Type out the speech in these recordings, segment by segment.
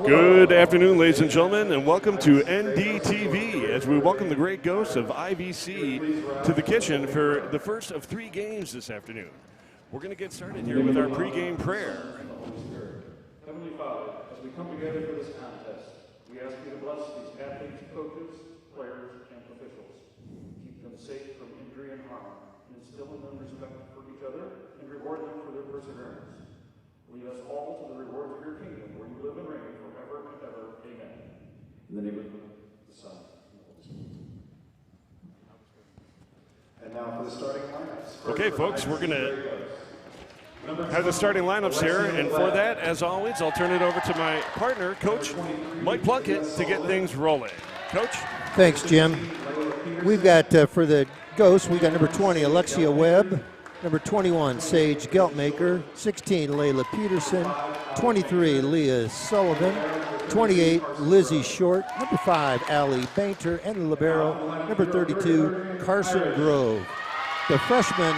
Good afternoon, ladies and gentlemen, and welcome to NDTV as we welcome the great ghosts of IVC to the kitchen for the first of 3 games this afternoon. We're going to get started here with our pregame prayer. Heavenly Father, as we come together for this contest, we ask you to bless these athletes, coaches, players, and officials. Keep them safe from injury and harm, and instill in them respect for each other, and reward them for their perseverance. Lead us all to the rewards of your kingdom, where you live and reign forever and ever. Amen. In the name of the Son, and the Holy Spirit. And now for the starting lineups. Okay, folks, we're going to have the starting lineups here, and for that, as always, I'll turn it over to my partner, Coach Mike Plunkett, to get things rolling. Coach? Thanks, Jim. We've got, for the Ghosts, we got number 20, Alexia Webb, number 21, Sage Geltmaker, 16, Layla Peterson, 23, Leah Sullivan, 28, Lizzie Short, number 5, Allie Bainter, and the libero, number 32, Carson Grove. The freshmen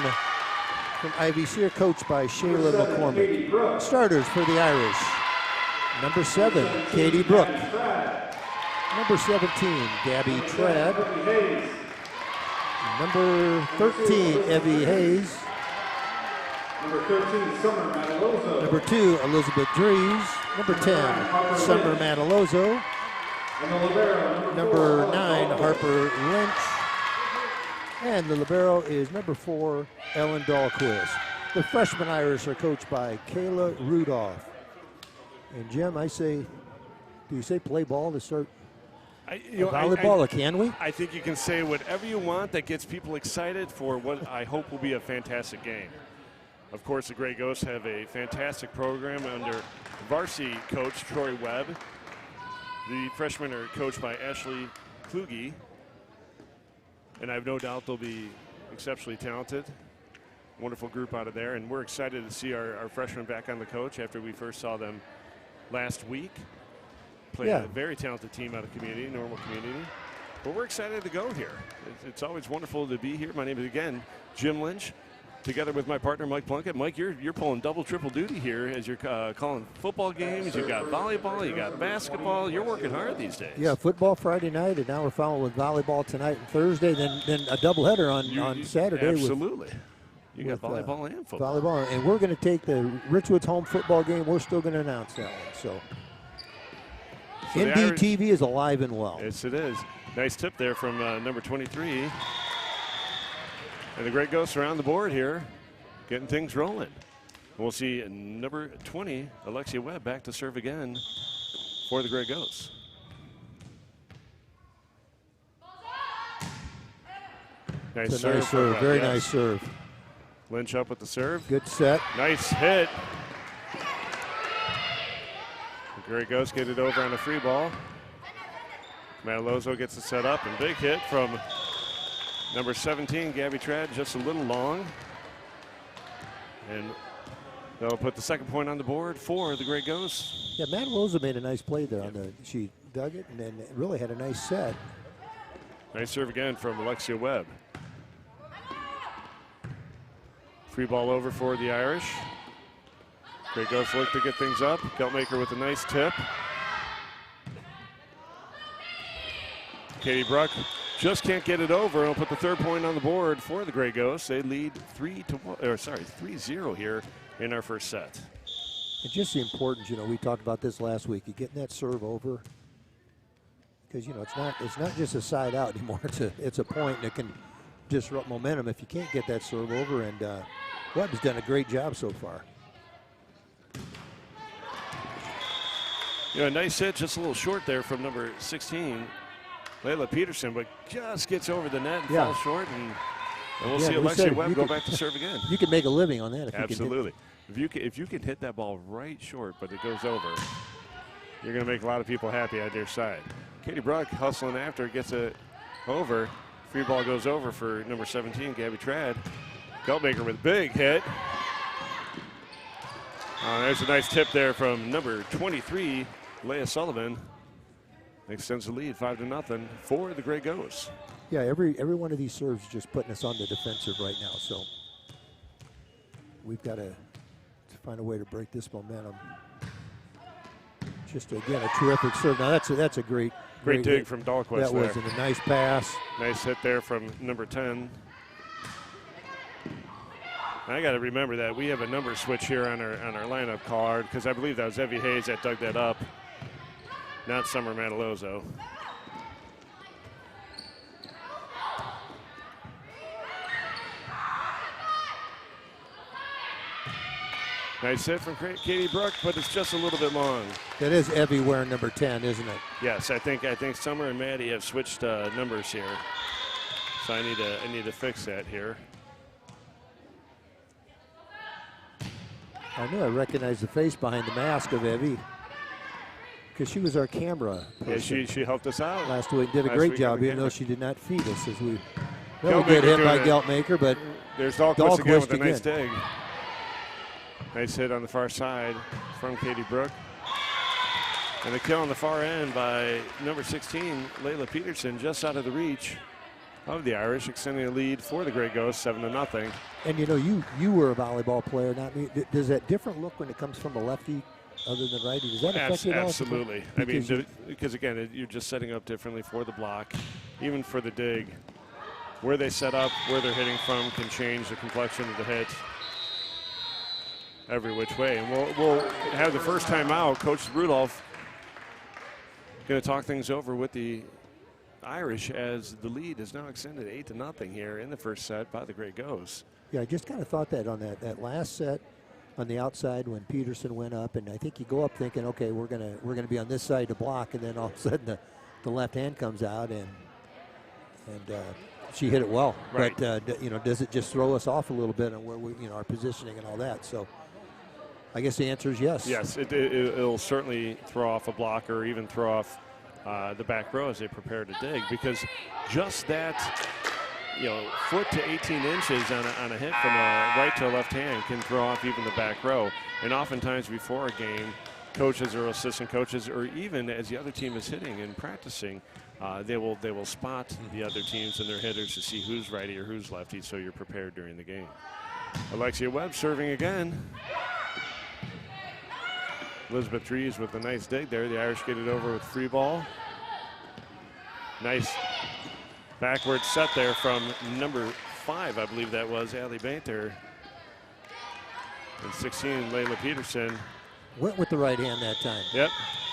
from IVC are coached by Shayla McCormick. Starters for the Irish, number 7, Katie Brook, number 17, Gabby Trad, number 13, Evie Hayes, Number 13, Summer Matalozo. number 2, Elizabeth Dries, number 10, Summer Matalozo, And the libero, number 9, Harper Lynch, and the libero is number 4, Ellen Dahlquist. The freshman Irish are coached by Kayla Rudolph. And Jim, I say, do you say play ball to start volleyball, or can we? I think you can say whatever you want that gets people excited for what I hope will be a fantastic game. Of course, the Grey Ghosts have a fantastic program under varsity coach Troy Webb. The freshmen are coached by Ashley Kluge, and I have no doubt they'll be exceptionally talented. Wonderful group out of there, and we're excited to see our freshmen back on the coach after we first saw them last week. Play a very talented team out of community, normal community. But we're excited to go here. It's always wonderful to be here. My name is, again, Jim Lynch, together with my partner, Mike Plunkett. Mike, you're pulling double, triple duty here as you're calling football games. You got volleyball, you got basketball. You're working hard these days. Yeah, football Friday night, and now we're following with volleyball tonight and Thursday, then a doubleheader on Saturday. Absolutely. You got volleyball and football. Volleyball, and we're going to take the Richwoods home football game. We're still going to announce that one. So NDTV is alive and well. Yes, it is. Nice tip there from number 23. And the Great Ghosts are on the board here, getting things rolling. We'll see number 20, Alexia Webb, back to serve again for the Great Ghosts. Nice serve. Nice serve. Very nice serve. Lynch up with the serve. Good set. Nice hit. The Great Ghosts get it over on a free ball. Matalozo gets it set up, and big hit from number 17, Gabby Trad, just a little long. And they'll put the second point on the board for the Great Ghosts. Yeah, Matalozo made a nice play there. She dug it and then really had a nice set. Nice serve again from Alexia Webb. Free ball over for the Irish. Great Ghosts look to get things up. Geltmaker with a nice tip. Katie Bruck just can't get it over. And will put the third point on the board for the Grey Ghosts. They lead 3-0 here in our first set. And just the importance, we talked about this last week. You getting that serve over, because it's not just a side out anymore. It's a point that can disrupt momentum if you can't get that serve over. And Webb's done a great job so far. A nice hit, just a little short there from number 16. Layla Peterson, but just gets over the net and falls short, and we'll see Alexia Webb go back to serve again. You can make a living on that. Absolutely. If you can hit that ball right short, but it goes over, you're going to make a lot of people happy on your side. Katie Bruck hustling after, gets it over. Free ball goes over for number 17, Gabby Trad. Geltmaker with a big hit. There's a nice tip there from number 23, Leah Sullivan. Extends the lead 5-0 for the Grey Ghosts. Yeah, every one of these serves is just putting us on the defensive right now. So we've got to find a way to break this momentum. Just again a terrific serve. Now that's a great dig hit. from Dahlquist. That was a nice pass. Nice hit there from number 10. I got to remember that we have a number switch here on our lineup card, because I believe that was Evie Hayes that dug that up, not Summer Matalozzo. Nice hit from Katie Brook, but it's just a little bit long. That is Evie wearing number 10, isn't it? Yes, I think Summer and Maddie have switched numbers here, so I need to fix that here. I knew I recognized the face behind the mask of Evie, because she was our camera person. Yeah, she helped us out last week. Did a great job, even though she did not feed us as we really Geltmaker good hit by Geltmaker, but there's Dahlquist again with a nice dig. Nice hit on the far side from Katie Brook. And a kill on the far end by number 16, Layla Peterson, just out of the reach of the Irish, extending a lead for the Grey Ghosts, 7-0. And you know, you were a volleyball player, not me. Does that different look when it comes from a lefty other than righty? Does that affect you at all? Absolutely. I mean, because again, you're just setting up differently for the block, even for the dig. Where they set up, where they're hitting from can change the complexion of the hit every which way. And we'll have the first time out. Coach Rudolph going to talk things over with the Irish as the lead is now extended 8-0 here in the first set by the Grey Ghosts. Yeah, I just kind of thought that on that last set on the outside when Peterson went up, and I think you go up thinking, okay, we're gonna be on this side to block, and then all of a sudden the left hand comes out and she hit it well. Right. But you know, does it just throw us off a little bit on where we, you know, our positioning and all that? So I guess the answer is yes. Yes, it'll certainly throw off a blocker, or even throw off the back row as they prepare to dig, because just that, you know, foot to 18 inches on a hit from a right to a left hand can throw off even the back row. And oftentimes before a game, coaches or assistant coaches, or even as the other team is hitting and practicing, they will spot the other teams and their hitters to see who's righty or who's lefty, so you're prepared during the game. Alexia Webb serving again. Elizabeth Dries with a nice dig there. The Irish get it over with free ball. Nice backward set there from number 5, I believe that was, Allie Bainter. And 16, Layla Peterson. Went with the right hand that time. Yep,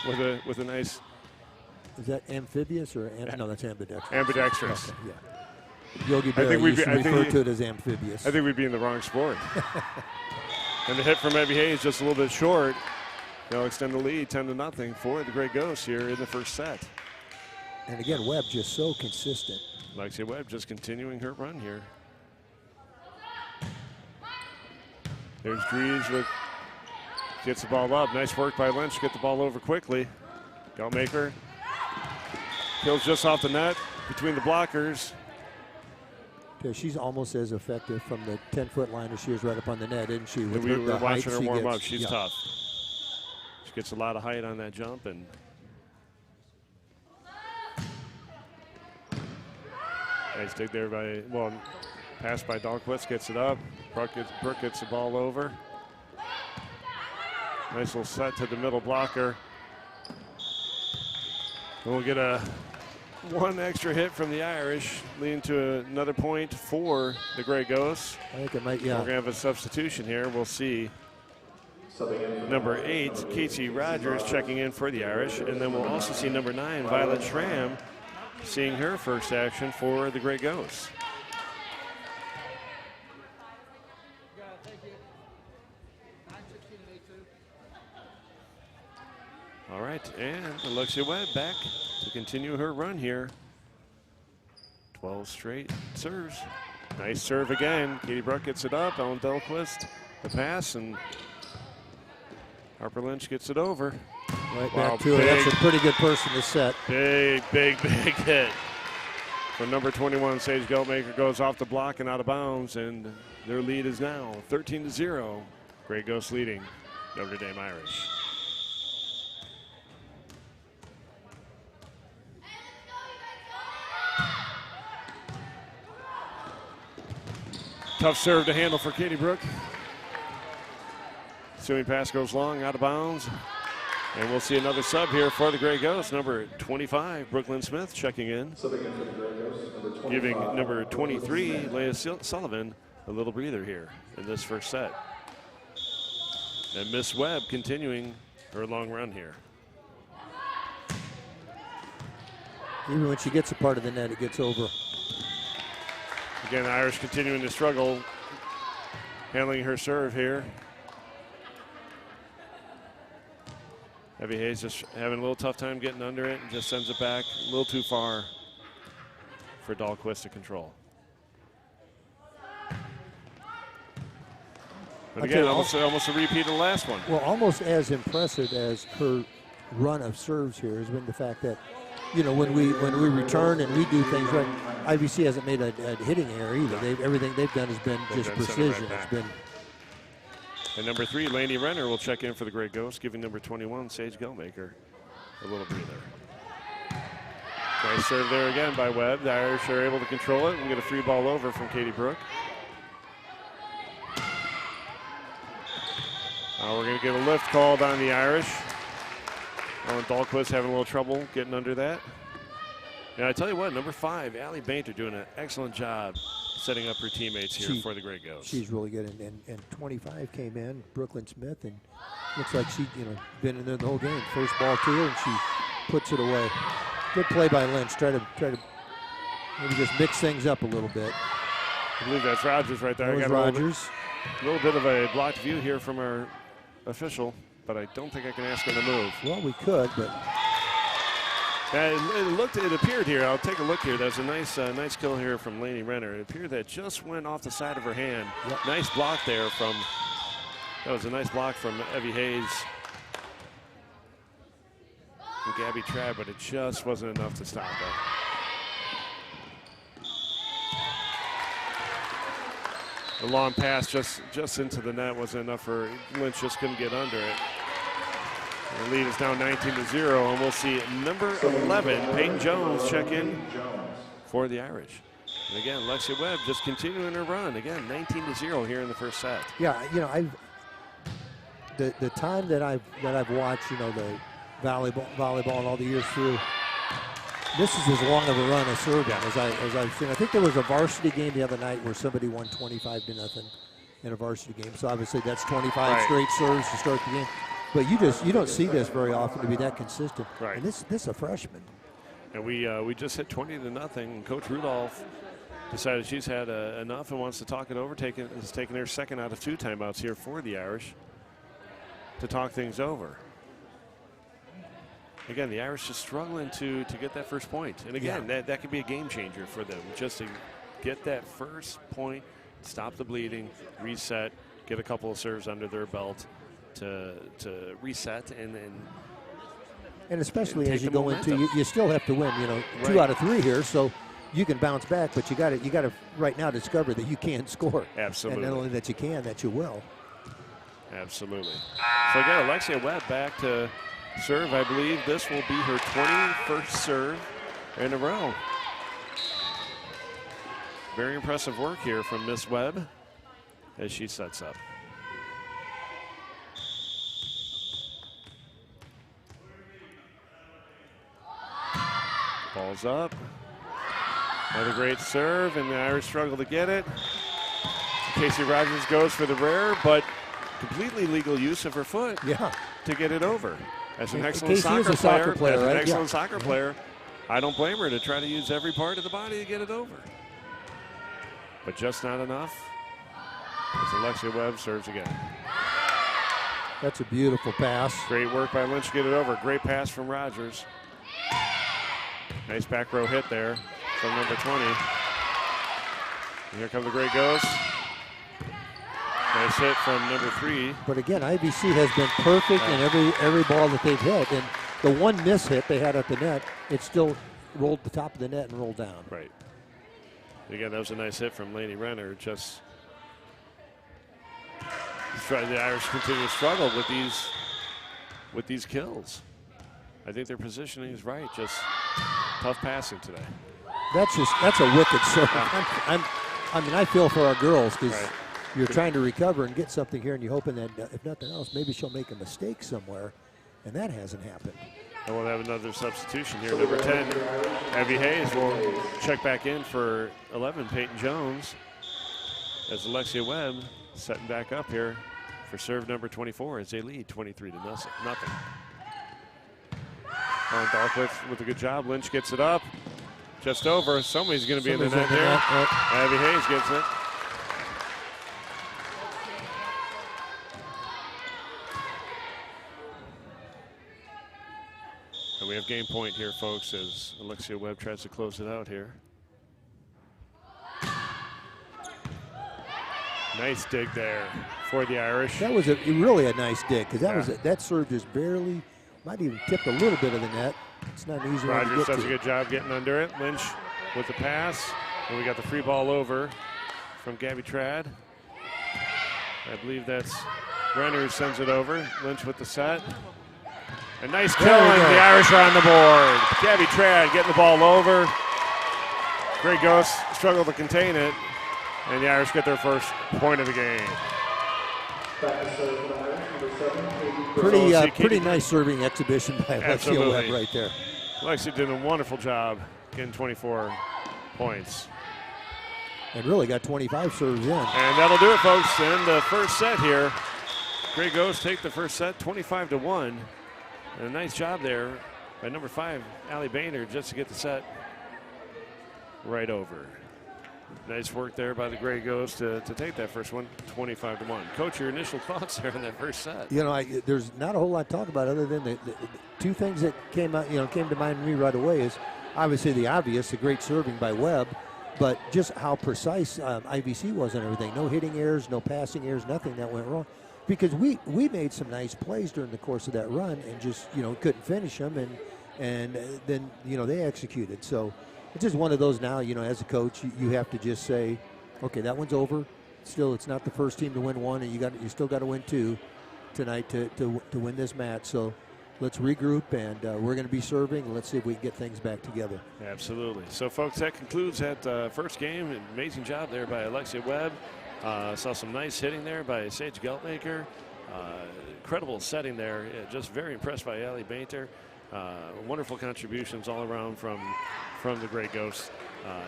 with a nice. Is that amphibious or no? That's ambidextrous. Ambidextrous. Okay, yeah. Yogi Berra used to refer to it as amphibious. I think we'd be in the wrong sport. And the hit from Evie Hayes just a little bit short. They'll extend the lead 10-0 for the Grey Ghosts here in the first set. And again, Webb just so consistent. Alexia Webb just continuing her run here. There's Dries with, gets the ball up. Nice work by Lynch to get the ball over quickly. Geltmaker kills just off the net between the blockers. Yeah, she's almost as effective from the 10-foot line as she is right up on the net, isn't she? With We were watching her warm up. Gets, She's tough. She gets a lot of height on that jump, and nice dig there by, well, pass by Dahlquist, gets it up. Brooke gets the ball over. Nice little set to the middle blocker. And we'll get one extra hit from the Irish, leading to another point for the Grey Ghosts. I think it might, yeah. We're going to have a substitution here. We'll see number 8, Casey Rogers, checking in for the Irish. And then we'll also see number 9, Violet Schramm, seeing her first action for the Grey Ghosts. All right, and Alexia Webb back to continue her run here. 12 straight serves. Nice serve again. Katie Brook gets it up. Ellen Dahlquist, the pass, and Harper Lynch gets it over. Right back to her. That's a pretty good person to set. Big hit. From number 21, Sage Geltmaker goes off the block and out of bounds, and their lead is now 13-0. Grey Ghosts leading Notre Dame Irish. Tough serve to handle for Katie Brook. Assuming pass goes long, out of bounds. And we'll see another sub here for the Gray Ghosts. Number 25, Brooklyn Smith, checking in. Subbing in for the Gray Ghosts, number 25, giving number 23, Leah Sullivan, a little breather here in this first set. And Miss Webb continuing her long run here. Even when she gets a part of the net, it gets over. Again, the Irish continuing to struggle, handling her serve here. Evie Hayes just having a little tough time getting under it and just sends it back a little too far for Dahlquist to control. But again, almost a repeat of the last one. Well, almost as impressive as her run of serves here has been the fact that, you know, when we return and we do things right, IVC hasn't made a hitting error either. Everything they've done has been just precision. It's been. And number 3, Laney Renner will check in for the Gray Ghosts, giving number 21, Sage Gelmaker, a little breather. Nice serve there again by Webb. The Irish are able to control it and get a free ball over from Katie Brooke. We're going to get a lift called on the Irish. Dahlquist having a little trouble getting under that. And I tell you what, number 5, Allie Bainter, doing an excellent job setting up her teammates here for the Gray Ghosts. She's really good, and 25 came in, Brooklyn Smith, and looks like she, you know, been in there the whole game. First ball to her, and she puts it away. Good play by Lynch. Try to maybe just mix things up a little bit. I believe that's Rogers right there. That was Rogers. A little bit of a blocked view here from our official, but I don't think I can ask him to move. Well, we could, but it appeared here. I'll take a look here. That's a nice kill here from Laney Renner. It appeared that just went off the side of her hand. Yep. Nice block there from. That was a nice block from Evie Hayes and Gabby Trabb, but it just wasn't enough to stop it. The long pass just into the net wasn't enough for Lynch. Just couldn't get under it. The lead is now 19-0, and we'll see number 11, Peyton Jones, check in for the Irish. And again, Lexia Webb just continuing her run. Again, 19-0 here in the first set. yeah, you know, the time that I've watched, you know, the volleyball and all the years through, this is as long of a run as serving as I've seen. I think there was a varsity game the other night where somebody won 25-0 in a varsity game. So obviously that's 25 straight serves to start the game. But you don't see this very often to be that consistent. Right. And this is a freshman. And we just hit 20-0. Coach Rudolph decided she's had enough and wants to talk it over. Is taking their second out of 2 timeouts here for the Irish to talk things over. Again, the Irish just struggling to get that first point. And again, that could be a game changer for them. Just to get that first point, stop the bleeding, reset, get a couple of serves under their belt to reset and especially as you go momentum. into, you still have to win, you know, 2 out of 3 here, so you can bounce back, but you got to right now discover that you can score. Absolutely. And not only that you can, that you will. Absolutely. So again, Alexia Webb back to serve. I believe this will be her 21st serve in a row. Very impressive work here from Miss Webb as she sets up. Ball's up. Another great serve, and the Irish struggle to get it. Casey Rogers goes for the rare, but completely legal use of her foot to get it over. As an excellent soccer player, right? An excellent soccer player, I don't blame her to try to use every part of the body to get it over. But just not enough. As Alexia Webb serves again. That's a beautiful pass. Great work by Lynch to get it over. Great pass from Rogers. Nice back row hit there from number 20. And here come the Gray Ghosts. Nice hit from number 3. But again, IVC has been perfect in every ball that they've hit. And the one miss hit they had at the net, it still rolled the top of the net and rolled down. Right. Again, that was a nice hit from Laney Renner. Just the Irish continue to struggle with these kills. I think their positioning is right. Just tough passing today. That's a wicked serve. I mean, I feel for our girls because you're trying to recover and get something here, and you're hoping that if nothing else, maybe she'll make a mistake somewhere, and that hasn't happened. And we'll have another substitution here. Number 10, Abby Hayes will check back in for 11, Peyton Jones, as Alexia Webb setting back up here for serve number 24 as they lead 23-0. Ellen Dahlquist with a good job. Lynch gets it up, just over. Somebody's going to be in the net here. Abby Hayes gets it. And we have game point here, folks, as Alexia Webb tries to close it out here. Nice dig there for the Irish. That was really a nice dig, because that serve just barely, might even tipped a little bit of the net. It's not an easy one to Rogers get does to. a good job getting under it. Lynch with the pass. And we got the free ball over from Gabby Trad. I believe that's Renner who sends it over. Lynch with the set. A nice kill, and the Irish are on the board. Gabby Trad getting the ball over. Grey Ghosts struggle to contain it, and the Irish get their first point of the game. Pretty nice serving exhibition by Alexia Webb right there. Alexia did a wonderful job getting 24 points. And really got 25 serves in. And that'll do it, folks, in the first set here. Grey Ghosts take the first set 25-1. And a nice job there by number 5, Allie Boehner, just to get the set right over. Nice work there by the Grey Ghosts to take that first one, 25-1. Coach, your initial thoughts there on that first set? You know, there's not a whole lot to talk about other than the two things that came to mind to me right away is obviously the obvious, the great serving by Webb, but just how precise IVC was and everything. No hitting errors, no passing errors, nothing that went wrong. Because we made some nice plays during the course of that run and just, couldn't finish them, and then, they executed. So it's just one of those now, as a coach, you have to just say, okay, that one's over. Still, it's not the first team to win one, and you still got to win two tonight to win this match. So let's regroup, and we're going to be serving, and let's see if we can get things back together. Absolutely. So, folks, that concludes that first game. An amazing job there by Alexia Webb. Saw some nice hitting there by Sage Geltmaker. Incredible setting there. Yeah, just very impressed by Allie Boehner. Wonderful contributions all around from the Grey Ghosts.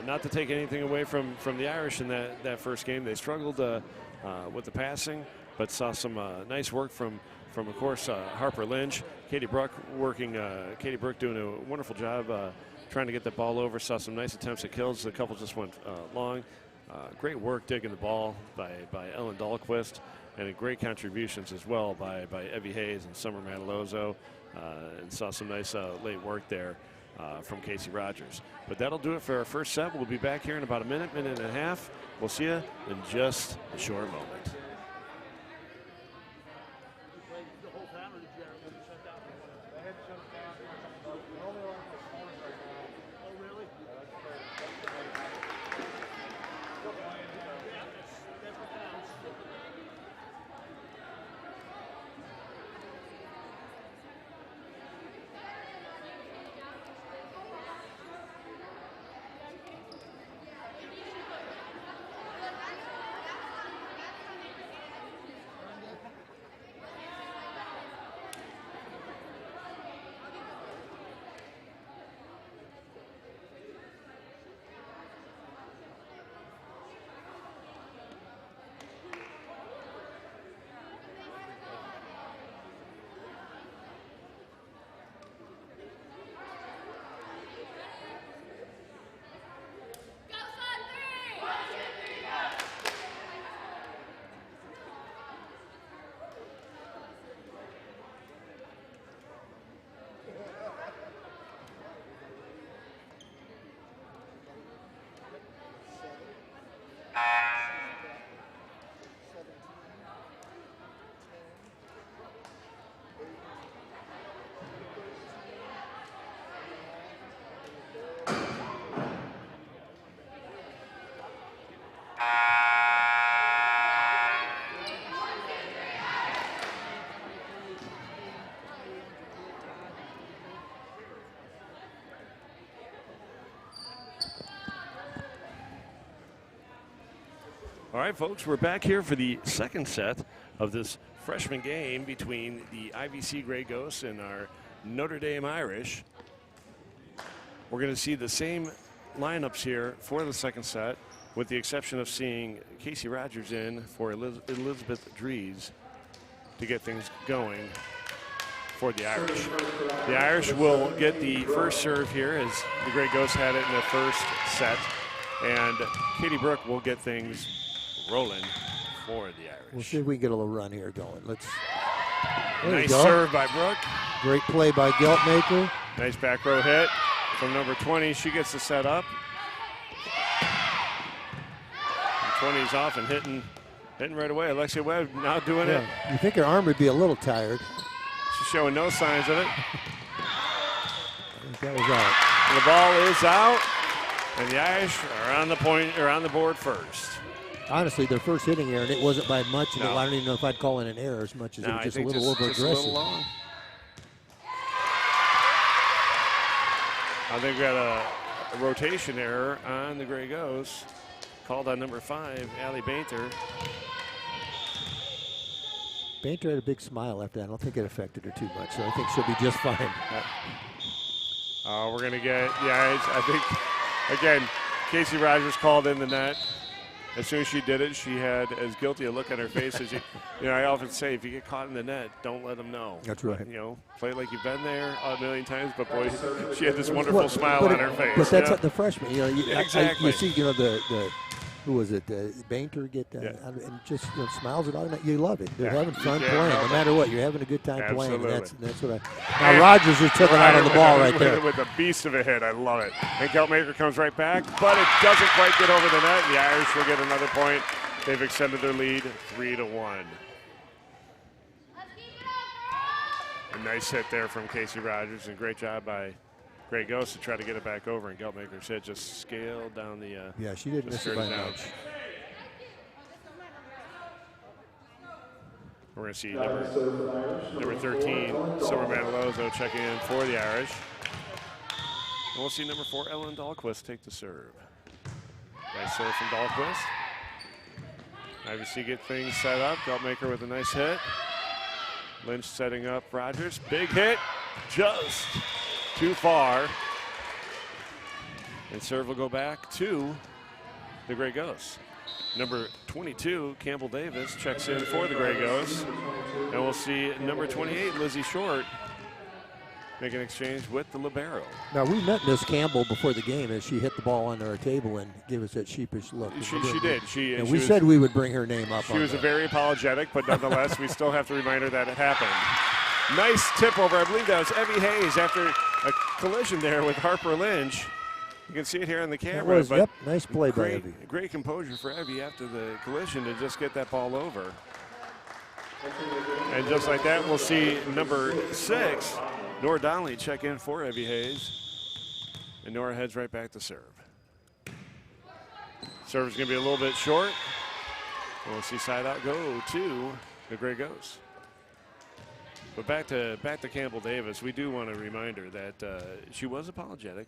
Not to take anything away from the Irish in that first game. They struggled with the passing, but saw some nice work from of course, Harper Lynch. Katie Brook doing a wonderful job trying to get the ball over. Saw some nice attempts at kills. A couple just went long. Great work digging the ball by Ellen Dahlquist, and great contributions as well by Evie Hayes and Summer Matalozzo, and saw some nice late work there from Casey Rogers. But that'll do it for our first set. We'll be back here in about a minute and a half. We'll see you in just a short moment. All right, folks, we're back here for the second set of this freshman game between the IVC Grey Ghosts and our Notre Dame Irish. We're going to see the same lineups here for the second set, with the exception of seeing Casey Rogers in for Elizabeth Dries to get things going for the Irish. The Irish will get the first serve here, as the Grey Ghosts had it in the first set, and Katie Brooke will get things rolling for the Irish. We'll see if we can get a little run here going. Let's. Nice serve by Brooke. Great play by Geltmaker. Nice back row hit from number 20. She gets the set up. 20's off and hitting right away. Alexia Webb now doing it. You think her arm would be a little tired. She's showing no signs of it. I think that was out. And the ball is out, and the Irish are on the point, or on the board first. Honestly, their first hitting error, and it wasn't by much. No. I don't even know if I'd call it an error as much as it was just a little over aggressive. Just a little long. I think we got a rotation error on the Grey Ghosts, called on number 5, Allie Bainter. Bainter had a big smile after that. I don't think it affected her too much, so I think she'll be just fine. We're going to get, I think, again, Casey Rogers called in the net. As soon as she did it, she had as guilty a look on her face as I often say, if you get caught in the net, don't let them know. That's right. Play like you've been there a million times, but boy, she had this wonderful smile on her face. But that's like the freshman. Exactly. You see, the who was it? Bainter get and just smiles at all. You love it. They're having fun playing, no matter what. You're having a good time playing. And that's what I. Now Rogers just took it out on the ball right there with a beast of a hit. I love it. And Geltmaker comes right back, but it doesn't quite get over the net. The Irish will get another point. They've extended their lead 3-1. A nice hit there from Casey Rogers, and great job by Grey Ghost to try to get it back over, and Geltmaker's hit just scaled down the. She didn't miss it by much. We're going to see number 13, Summer Manalozo, checking in for the Irish. And we'll see number 4, Ellen Dahlquist, take the serve. Nice serve from Dahlquist. IVC get things set up. Geltmaker with a nice hit. Lynch setting up Rogers. Big hit, just too far. And serve will go back to the Grey Ghosts. Number 22, Campbell Davis, checks in for the Grey Ghosts. And we'll see number 28, Lizzie Short, make an exchange with the libero. Now, we met Miss Campbell before the game as she hit the ball under our table and gave us that sheepish look. She did. And we said we would bring her name up. She was very apologetic, but nonetheless, we still have to remind her that it happened. Nice tip over. I believe that was Evie Hayes after a collision there with Harper Lynch. You can see it here on the camera. Yep, nice play by Evie. Great composure for Evie after the collision to just get that ball over. And just like that, we'll see number 6, Nora Donnelly, check in for Evie Hayes. And Nora heads right back to serve. Serve is going to be a little bit short. We'll see side out go to the Grey Ghosts. But back to Campbell Davis, we do want to remind her that she was apologetic,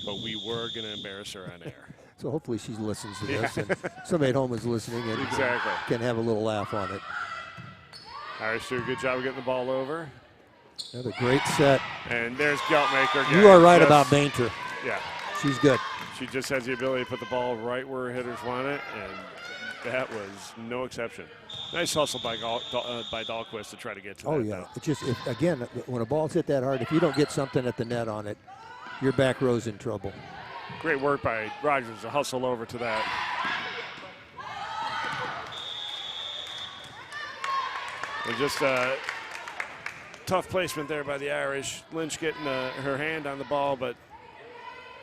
but we were going to embarrass her on air. So hopefully she listens to this, and somebody at home is listening and can have a little laugh on it. Irish do a good job of getting the ball over. Another great set. And there's Geltmaker again. You are right about Bainter. Yeah. She's good. She just has the ability to put the ball right where hitters want it, and that was no exception. Nice hustle by Dahlquist to try to get to that. Oh, yeah. It's just, again, when a ball's hit that hard, if you don't get something at the net on it, your back row's in trouble. Great work by Rogers to hustle over to that. And just tough placement there by the Irish. Lynch getting her hand on the ball, but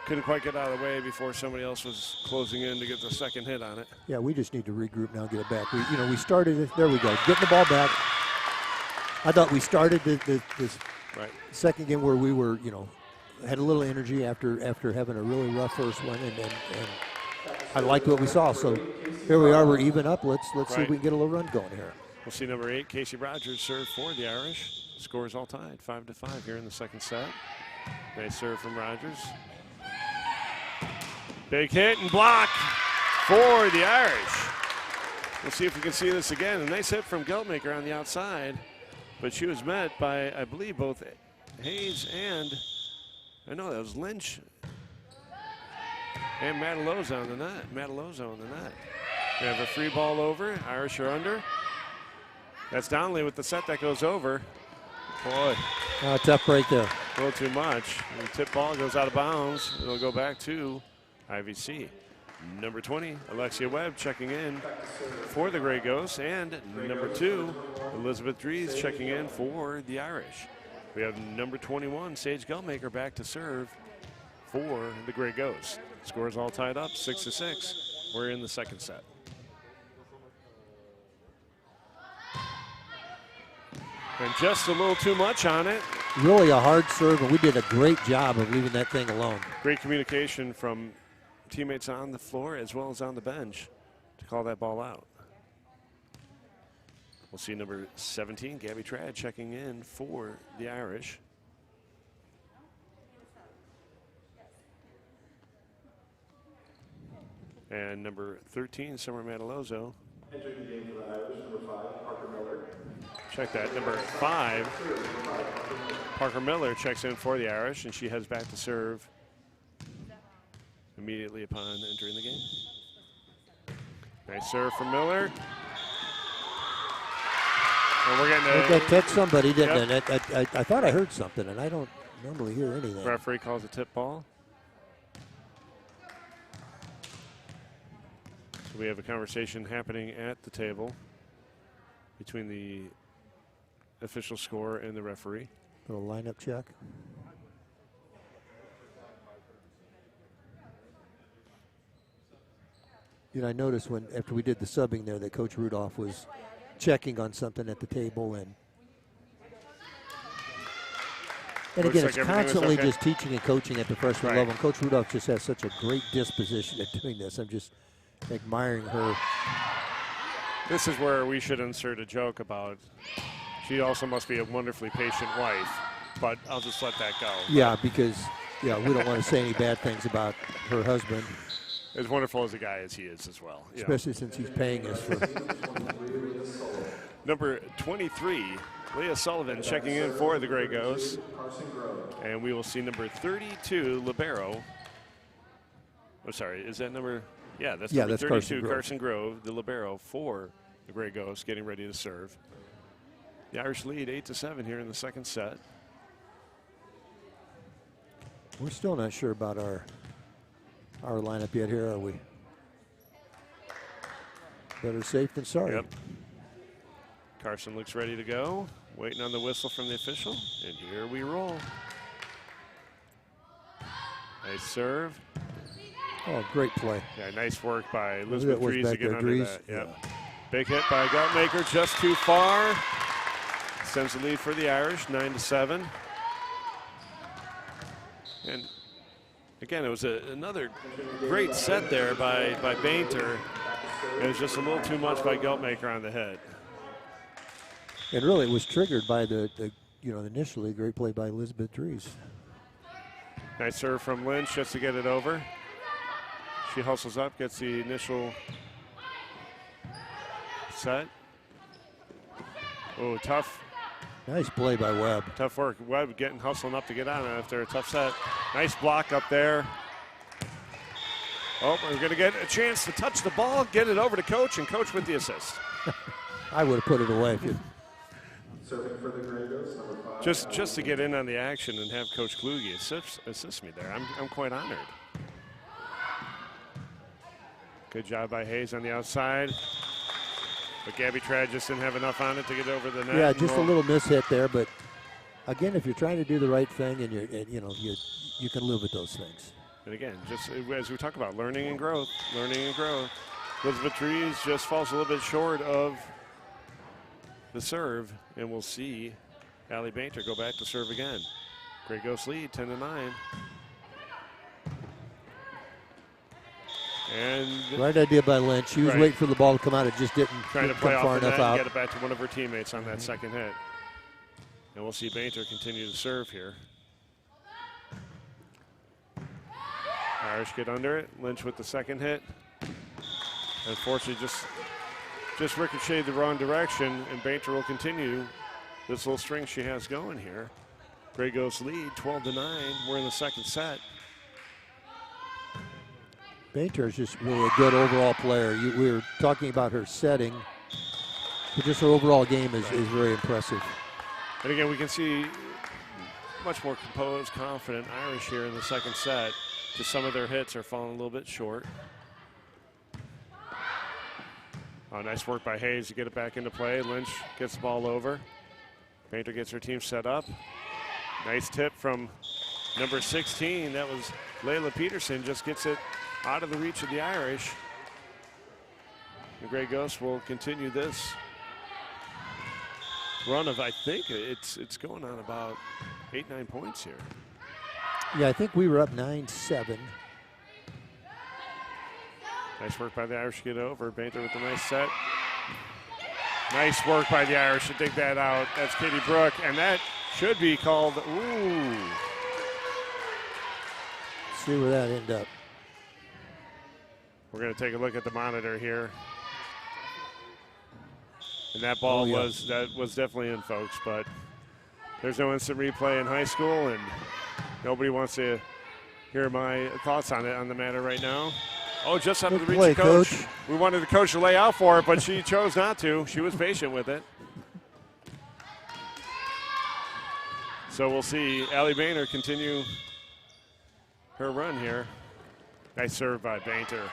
couldn't quite get out of the way before somebody else was closing in to get the second hit on it. Yeah, we just need to regroup now and get it back. We started it. There we go. Getting the ball back. I thought we started this second game where we were, had a little energy after having a really rough first one, and I liked what we saw. So here we are. We're even up. Let's see if we can get a little run going here. We'll see number 8, Casey Rogers, serve for the Irish. Scores all tied, 5-5 here in the second set. Nice serve from Rogers. Big hit and block for the Irish. We'll see if we can see this again. A nice hit from Geltmaker on the outside, but she was met by, I believe, both Hayes and, I know that was Lynch and Matalozzo on the net. We have a free ball over. Irish are under. That's Donnelly with the set that goes over. Boy. Tough break there. A little too much. The tip ball goes out of bounds. It'll go back to IVC. Number 20, Alexia Webb checking in for the Grey Ghosts. And number 2, Elizabeth Dries checking in for the Irish. We have number 21, Sage Geltmaker, back to serve for the Grey Ghosts. Scores all tied up, 6-6. We're in the second set. And just a little too much on it. Really a hard serve, and we did a great job of leaving that thing alone. Great communication from teammates on the floor as well as on the bench to call that ball out. We'll see number 17, Gabby Trad, checking in for the Irish. And number 13, Summer Matalozzo. Entering the game for the Irish, number 5, Parker Miller. Check that, number 5, Parker Miller checks in for the Irish, and she heads back to serve immediately upon entering the game. Nice serve from Miller. And we're getting That touched somebody, didn't it? I thought I heard something, and I don't normally hear anything. Referee calls a tip ball. So we have a conversation happening at the table between the official scorer and the referee. Little lineup check. You know, I noticed when after we did the subbing there that Coach Rudolph was checking on something at the table, and again, like it's constantly okay. just teaching and coaching at the freshman level. And Coach Rudolph just has such a great disposition at doing this. I'm just admiring her. This is where we should insert a joke about she also must be a wonderfully patient wife, but I'll just let that go. Yeah, because we don't want to say any bad things about her husband. As wonderful as a guy as he is as well. Especially since he's paying us for. Number 23, Leah Sullivan checking in for the Grey Ghosts. And we will see number 32, Libero. Oh, sorry, is that number? Yeah, that's number 32, Carson Grove, the Libero for the Grey Ghosts, getting ready to serve. The Irish lead 8-7 here in the second set. We're still not sure about our lineup yet here, are we? Better safe than sorry. Yep. Carson looks ready to go, waiting on the whistle from the official, and here we roll. Nice serve. Oh, great play. Yeah, nice work by Elizabeth Dries to get under that. Yep. Yeah. Big hit by Geltmaker, just too far. Sends the lead for the Irish, 9-7. And again, it was another great set there by Bainter. It was just a little too much by Geltmaker on the head. And really, it was triggered by the initially great play by Elizabeth Dries. Nice serve from Lynch just to get it over. She hustles up, gets the initial set. Oh, tough. Nice play by Webb. Tough work. Webb hustling up to get on it after a tough set. Nice block up there. Oh, we're going to get a chance to touch the ball, get it over to Coach, and Coach with the assist. I would have put it away. If you... Serving for the Grey Ghosts, number 5. Just to get in on the action and have Coach Kluge assist me there. I'm quite honored. Good job by Hayes on the outside. But Gabby Trad just didn't have enough on it to get over the net. Yeah, just a little mishit there. But again, if you're trying to do the right thing, and you can live with those things. And again, just as we talk about learning and growth. Elizabeth Dries just falls a little bit short of the serve, and we'll see Allie Bainter go back to serve again. Grey Ghosts lead 10-9. And right idea by Lynch. She was waiting for the ball to come out. It just didn't trying to come play far off the enough net out. And get it back to one of her teammates on that second hit. And we'll see Bainter continue to serve here. Irish get under it. Lynch with the second hit. Unfortunately, just just ricocheted the wrong direction, and Bainter will continue this little string she has going here. Gray Ghost lead 12-9. We're in the second set. Bainter is just really a good overall player. We were talking about her setting, but just her overall game is very impressive. And again, we can see much more composed, confident Irish here in the second set. Just some of their hits are falling a little bit short. Oh, nice work by Hayes to get it back into play. Lynch gets the ball over. Bainter gets her team set up. Nice tip from number 16. That was Layla Peterson. Just gets it out of the reach of the Irish. The Grey Ghosts will continue this run of, I think it's going on about 8-9 points here. Yeah, I think we were up 9-7. Nice work by the Irish to get over. Bainter with a nice set. Nice work by the Irish to dig that out. That's Katie Brook, and that should be called, ooh. See where that ended up. We're going to take a look at the monitor here. And that ball was definitely in, folks, but there's no instant replay in high school, and nobody wants to hear my thoughts on it on the matter right now. Oh, just out of the reach of coach. We wanted the coach to lay out for it, but she chose not to. She was patient with it. So we'll see Allie Bainter continue her run here. Nice serve by Bainter.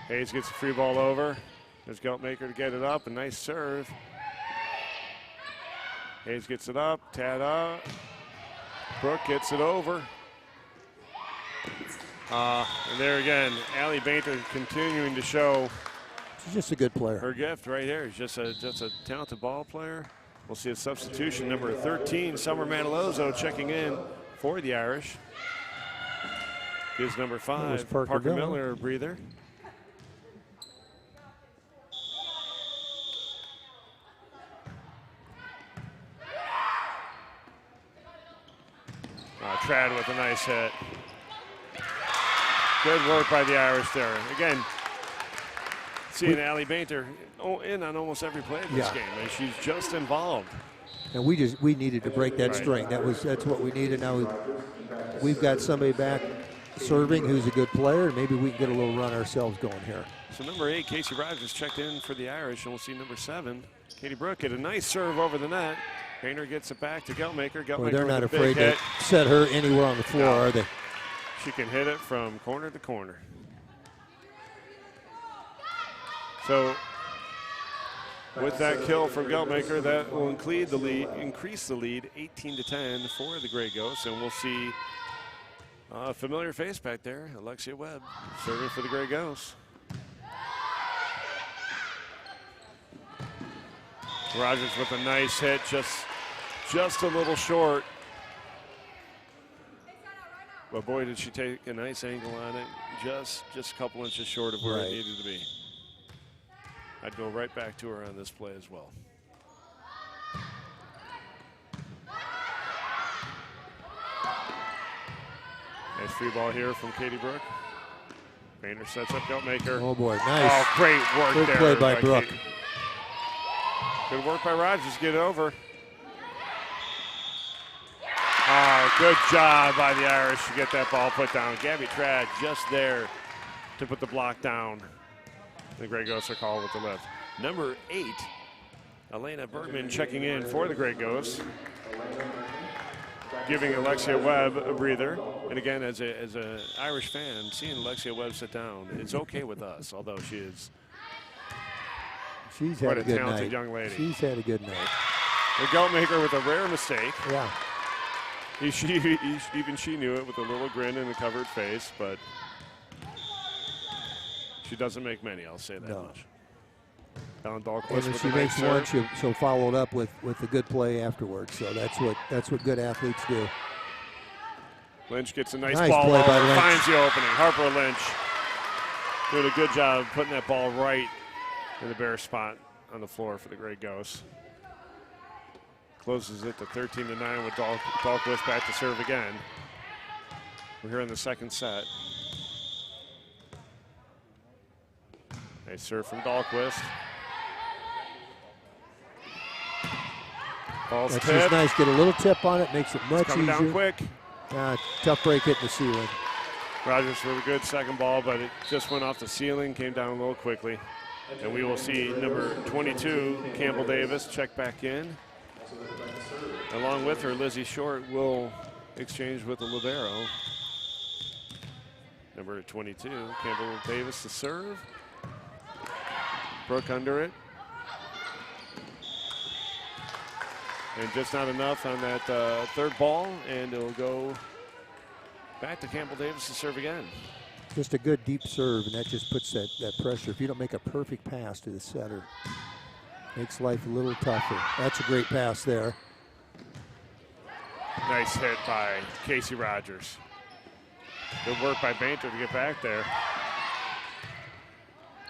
Hayes gets the free ball over. There's Geltmaker to get it up. A nice serve. Hayes gets it up. Tada. Brooke gets it over. And there again, Allie Bainter continuing to show. She's just a good player. Her gift right here. She's just a talented ball player. We'll see a substitution. Number 13, Summer Manalozzo, checking in for the Irish. Gives number 5, Parker Miller, a breather. Trad with a nice hit. Good work by the Irish there. Again, seeing Allie Bainter in on almost every play of this game, and she's just involved. And we needed to break that string. That's what we needed. Now we've got somebody back serving who's a good player. Maybe we can get a little run ourselves going here. So number 8, Casey Rogers, checked in for the Irish, and we'll see number 7, Katie Brook, get a nice serve over the net. Bainter gets it back to Geltmaker. Well, they're not afraid to set her anywhere on the floor, are they? She can hit it from corner to corner. So with that kill from Geltmaker, that will increase the lead 18-10 for the Grey Ghosts, and we'll see a familiar face back there, Alexia Webb, serving for the Grey Ghosts. Rogers with a nice hit, just a little short. But boy, did she take a nice angle on it. Just a couple inches short of where it needed to be. I'd go right back to her on this play as well. Nice free ball here from Katie Brook. Bainter sets up Geltmaker. Oh boy, nice. Oh, great work there. Good play by Brook. Katie. Good work by Rogers to get it over. Oh, good job by the Irish to get that ball put down. Gabby Trad just there to put the block down. The Grey Ghosts are called with the lift. Number 8, Elena Bergman checking in for the Grey Ghosts, giving Alexia Webb a breather. And again, as a Irish fan, seeing Alexia Webb sit down, it's okay with us, although she's had a good talented night. young lady. She's had a good night. The Geltmaker with a rare mistake. Yeah. Even she knew it with a little grin and a covered face, but she doesn't make many, I'll say that much. Ellen Dahlquist And if she makes one, she'll follow it up with a good play afterwards. So that's what good athletes do. Lynch gets a nice ball play over, by Lynch. finds the opening. Harper Lynch doing a good job of putting that ball right in the bare spot on the floor for the Grey Ghosts. Closes it to 13-9 with Dahlquist back to serve again. We're here in the second set. Nice serve from Dahlquist. Ball's That's tipped. just nice. Get a little tip on it, makes it much Coming easier. down quick. Tough break hitting the ceiling. Rogers with a good second ball, but it just went off the ceiling, came down a little quickly. And we will see number 22, Campbell Davis, check back in. Along with her, Lizzie Short will exchange with the libero. Number 22, Campbell Davis to serve. Brooke under it. And just not enough on that third ball, and it'll go back to Campbell Davis to serve again. Just a good deep serve, and that just puts that pressure. If you don't make a perfect pass to the setter, makes life a little tougher. That's a great pass there. Nice hit by Casey Rogers. Good work by Bainter to get back there.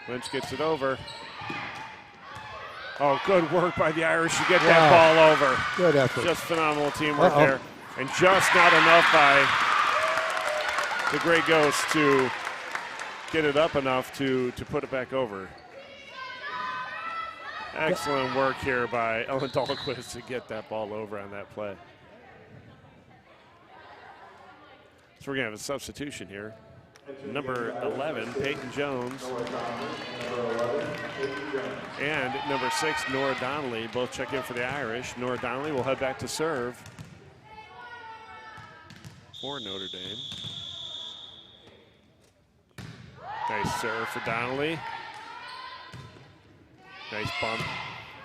Lynch gets it over. Oh, good work by the Irish to get that ball over. Good effort. Just phenomenal teamwork there. And just not enough by the Grey Ghost to get it up enough to put it back over. Excellent work here by Ellen Dahlquist to get that ball over on that play. So we're going to have a substitution here. Number 11, Peyton Jones, and number 6, Nora Donnelly, both check in for the Irish. Nora Donnelly will head back to serve for Notre Dame. Nice serve for Donnelly. Nice bump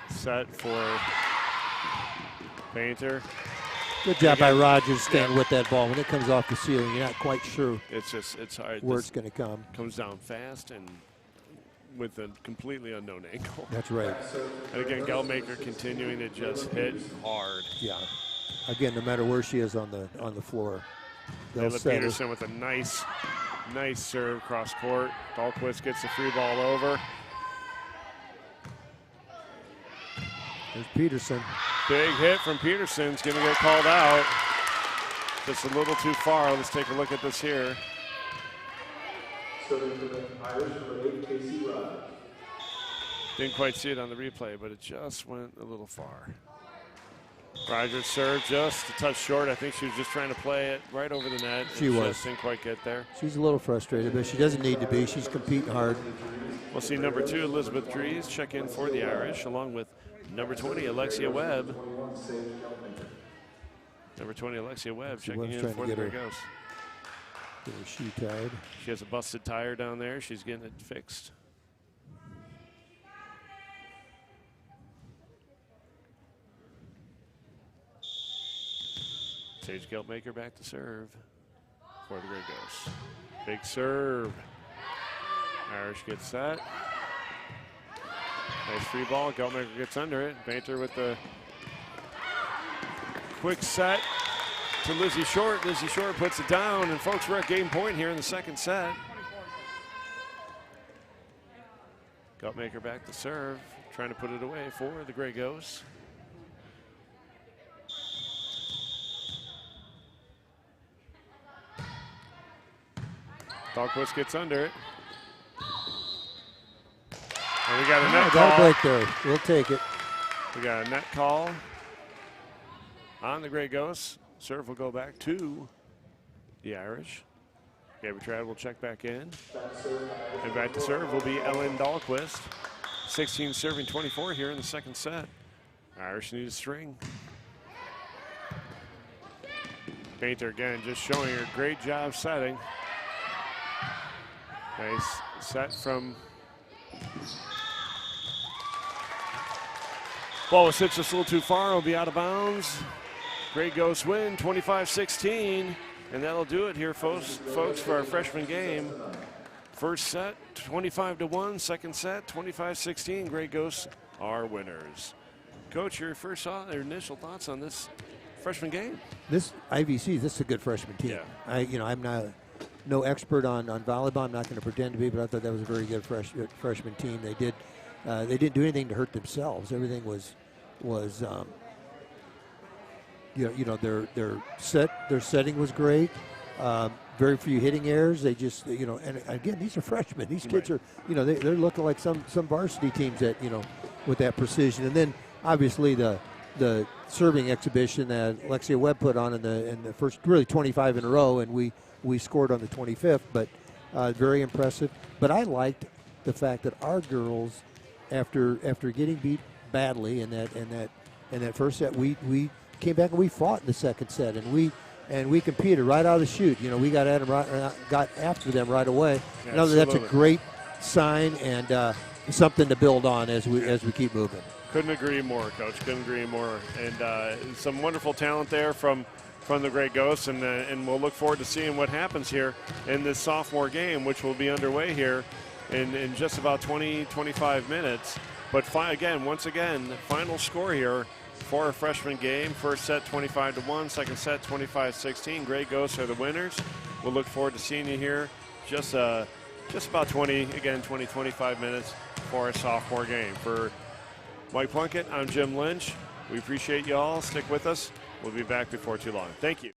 set for Painter. Good job by Rogers staying with that ball. When it comes off the ceiling, you're not quite sure It's hard. where it's going to come. Comes down fast and with a completely unknown angle. That's right. And again, Geltmaker continuing to just hit hard. Yeah. Again, no matter where she is on the floor, they'll Layla set her. Peterson with a nice serve cross court. Dahlquist gets the free ball over. There's Peterson. Big hit from Peterson's going to get called out. Just a little too far. Let's take a look at this here. Didn't quite see it on the replay, but it just went a little far. Rogers served just a touch short. I think she was just trying to play it right over the net. She was. Just didn't quite get there. She's a little frustrated, but she doesn't need to be. She's competing hard. We'll see number 2, Elizabeth Dries, check in for the Irish, along with number 20, Alexia Webb. Number 20, Alexia Webb, checking in for the Grey Ghost. Get her shoe tied. She has a busted tire down there. She's getting it fixed. Sage Geltmaker back to serve for the Grey Ghosts. Big serve. Irish gets set. Nice free ball. Geltmaker gets under it. Bainter with the quick set to Lizzie Short. Lizzie Short puts it down, and folks, we're at game point here in the second set. Geltmaker back to serve, trying to put it away for the Grey Ghosts. Dahlquist gets under it. And we got a net Got a call. break there. We'll take it. We got a net call on the Grey Ghosts. Serve will go back to the Irish. Gabby Trad will check back in. And back to serve will be Ellen Dahlquist. 16 serving 24 here in the second set. Irish need a string. Painter again just showing her great job setting. Nice set from. Ball was hit just a little too far. It'll be out of bounds. Grey Ghosts win 25-16. And that'll do it here, folks, for our freshman game. First set, 25-1. Second set, 25-16. Grey Ghosts are winners. Coach, your initial thoughts on this freshman game? This IVC, this is a good freshman team. Yeah. I'm not no expert on volleyball. I'm not going to pretend to be, but I thought that was a very good freshman team. They didn't do anything to hurt themselves. Everything was their setting was great. very few hitting errors. They just, and again, these are freshmen. These kids are, they're looking like some varsity teams that, with that precision. And then obviously the serving exhibition that Alexia Webb put on in the first really 25 in a row, and we scored on the 25th, but very impressive. But I liked the fact that our girls, after getting beat badly in that first set, we came back and we fought in the second set, and we competed right out of the chute. We got at them got after them right away. Yeah, that's a great sign and something to build on as we keep moving. Couldn't agree more, Coach. Couldn't agree more. And some wonderful talent there from the Great Ghosts, and we'll look forward to seeing what happens here in this sophomore game, which will be underway here in just about 20-25 minutes. But once again, the final score here for a freshman game. First set 25-1, second set 25-16. Great Ghosts are the winners. We'll look forward to seeing you here just about 20-25 minutes for a sophomore game. For Mike Plunkett, I'm Jim Lynch. We appreciate you all. Stick with us. We'll be back before too long. Thank you.